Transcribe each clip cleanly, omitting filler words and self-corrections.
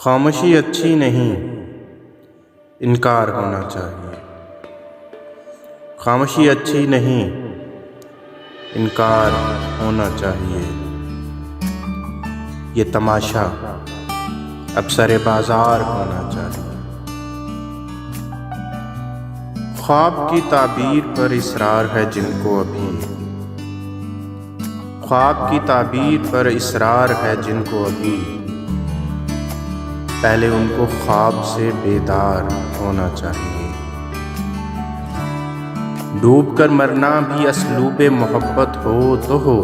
खामोशी अच्छी नहीं, इनकार होना चाहिए। खामोशी अच्छी नहीं, इनकार होना चाहिए। ये तमाशा अब सरे बाजार होना चाहिए। ख्वाब की ताबीर पर इसरार है जिनको अभी, ख्वाब की ताबीर पर इसरार है जिनको अभी, पहले उनको ख्वाब से बेदार होना चाहिए। डूब कर मरना भी असलूबे मोहब्बत हो तो हो,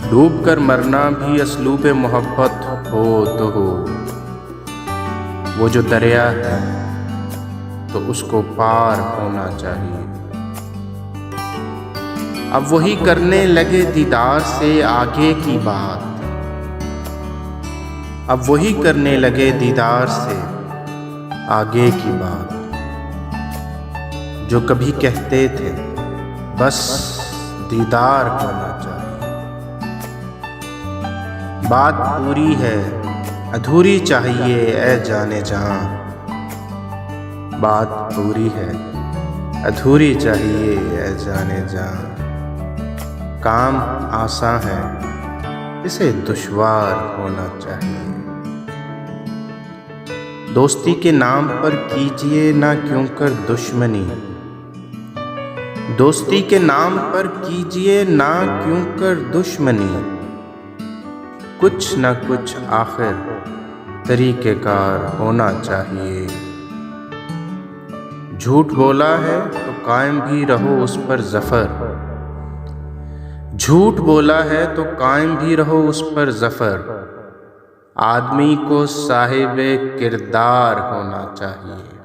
डूब कर मरना भी असलूबे मोहब्बत हो तो हो। वो जो दरिया है तो उसको पार होना चाहिए। अब वही करने लगे दीदार से आगे की बात, अब वही करने लगे दीदार से आगे की बात। जो कभी कहते थे बस दीदार होना चाहिए। बात पूरी है अधूरी चाहिए ऐ जाने जहां, बात पूरी है अधूरी चाहिए ऐ जाने जहां। काम आसान है इसे दुश्वार होना चाहिए। दोस्ती के नाम पर कीजिए ना क्यों कर दुश्मनी, दोस्ती के नाम पर कीजिए ना क्यों कर दुश्मनी। कुछ न कुछ आखिर तरीक़ेकार होना चाहिए। झूठ बोला है तो कायम भी रहो उस पर ज़फ़र, झूठ बोला है तो कायम भी रहो उस पर ज़फ़र। आदमी को साहिब किरदार होना चाहिए।